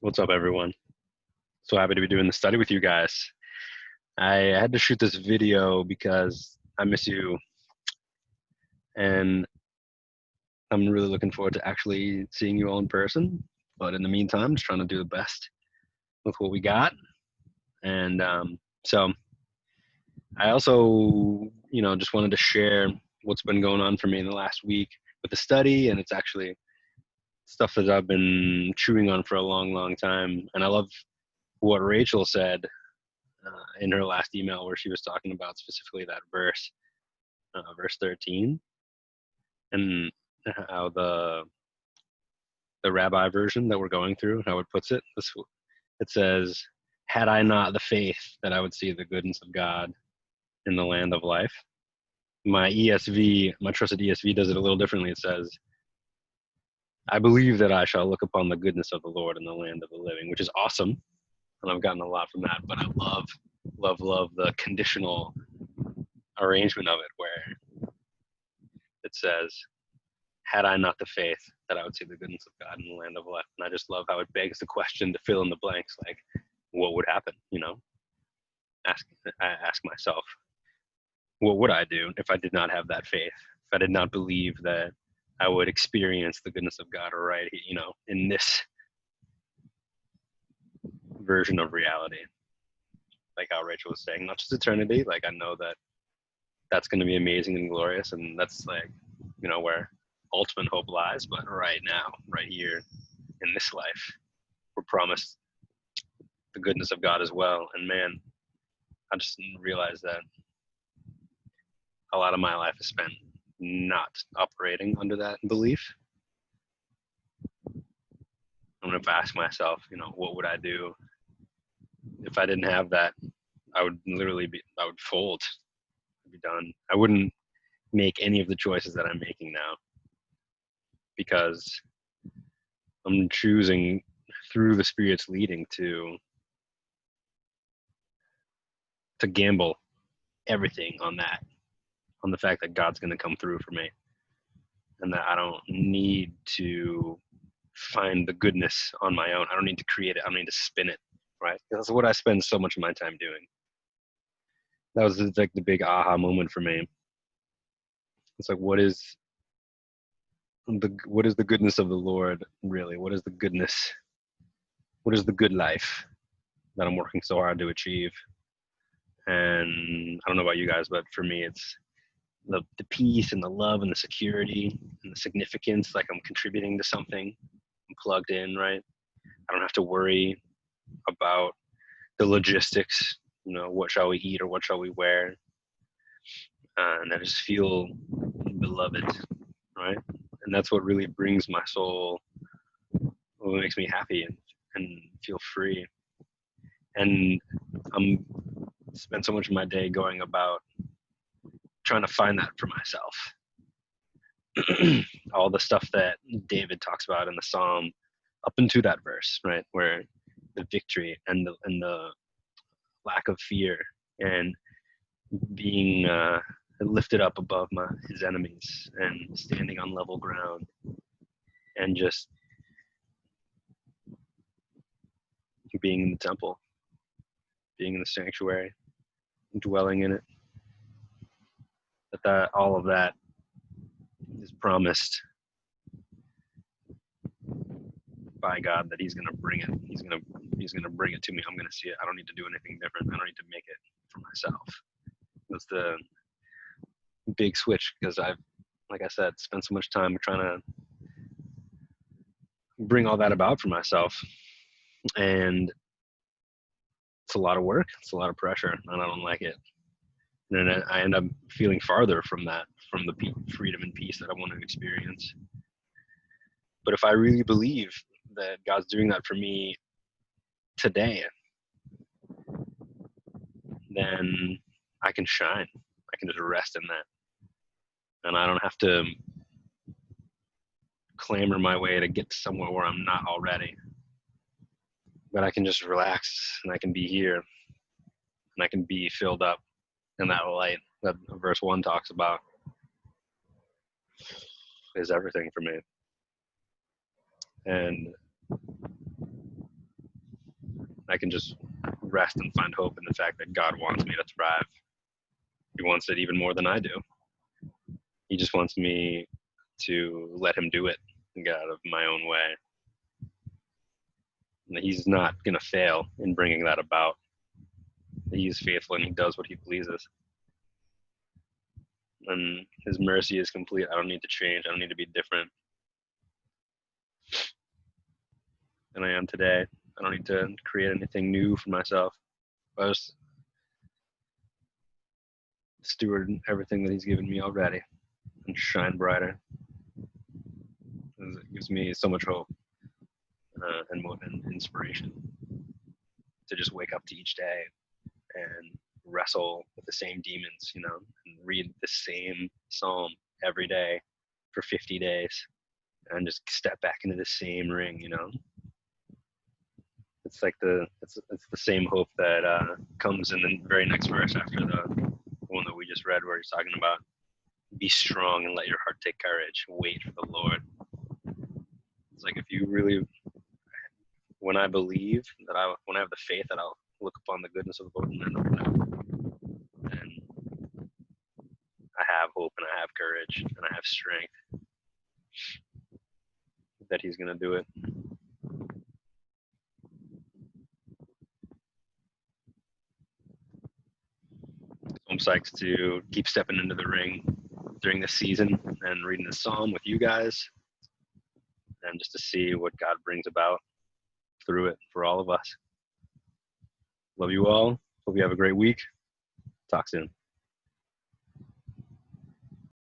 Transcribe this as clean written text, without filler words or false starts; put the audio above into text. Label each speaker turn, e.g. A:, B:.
A: What's up, everyone? So happy to be doing the study with you guys. I had to shoot this video because I miss you, and I'm really looking forward to actually seeing you all in person. But in the meantime, just trying to do the best with what we got. And so I also, just wanted to share what's been going on for me in the last week with the study, and it's actually stuff that I've been chewing on for a long, long time. And I love what Rachel said in her last email where she was talking about specifically that verse 13, and how the rabbi version that we're going through, how it puts it, it says, "Had I not the faith that I would see the goodness of God in the land of life." My ESV, my trusted ESV, does it a little differently. It says, "I believe that I shall look upon the goodness of the Lord in the land of the living," which is awesome, and I've gotten a lot from that. But I love the conditional arrangement of it, where it says, "Had I not the faith that I would see the goodness of God in the land of life." And I just love how it begs the question to fill in the blanks, like, what would happen? I ask myself, what would I do if I did not have that faith? If I did not believe that I would experience the goodness of God right, in this version of reality, like how Rachel was saying, not just eternity. Like, I know that that's going to be amazing and glorious, and that's like, where ultimate hope lies. But right now, right here in this life, we're promised the goodness of God as well. And man, I just realized that a lot of my life is spent not operating under that belief. I'm going to ask myself, what would I do if I didn't have that? I would I would fold. I'd be done. I wouldn't make any of the choices that I'm making now, because I'm choosing through the Spirit's leading to gamble everything on the fact that God's going to come through for me, and that I don't need to find the goodness on my own. I don't need to create it. I don't need to spin it, right? That's what I spend so much of my time doing. That was like the big aha moment for me. It's like, what is the goodness of the Lord really? What is the goodness? What is the good life that I'm working so hard to achieve? And I don't know about you guys, but for me, it's the peace and the love and the security and the significance, like I'm contributing to something. I'm plugged in, right? I don't have to worry about the logistics, what shall we eat or what shall we wear? And I just feel beloved, right? And that's what really brings my soul, what makes me happy and feel free. And I'm spend so much of my day going about trying to find that for myself. All the stuff that David talks about in the Psalm up into that verse, right, where the victory and the lack of fear and being lifted up above his enemies and standing on level ground and just being in the temple, being in the sanctuary, dwelling in it. That all of that is promised by God, that He's gonna bring it. He's gonna bring it to me. I'm gonna see it. I don't need to do anything different. I don't need to make it for myself. That's the big switch, because I've, like I said, spent so much time trying to bring all that about for myself, and it's a lot of work. It's a lot of pressure, and I don't like it. And then I end up feeling farther from the freedom and peace that I want to experience. But if I really believe that God's doing that for me today, then I can shine. I can just rest in that. And I don't have to clamor my way to get to somewhere where I'm not already. But I can just relax, and I can be here, and I can be filled up in that light that verse 1 talks about is everything for me. And can just rest and find hope in the fact that God wants me to thrive. He wants it even more than I do. He just wants me to let him do it and get out of my own way. And he's not going to fail in bringing that about. He is faithful and he does what he pleases. And his mercy is complete. I don't need to change. I don't need to be different than I am today. I don't need to create anything new for myself. I just steward everything that he's given me already and shine brighter. It gives me so much hope and inspiration to just wake up to each day and wrestle with the same demons, you know, and read the same psalm every day for 50 days and just step back into the same ring, you know. It's like it's the same hope that comes in the very next verse after the one that we just read, where he's talking about be strong and let your heart take courage. Wait for the Lord. It's like if you really, when I believe that when I have the faith that I'll look upon the goodness of the Lord and then I have hope and I have courage and I have strength that he's going to do it. I'm psyched to keep stepping into the ring during this season and reading the psalm with you guys and just to see what God brings about through it for all of us. Love you all. Hope you have a great week. Talk soon.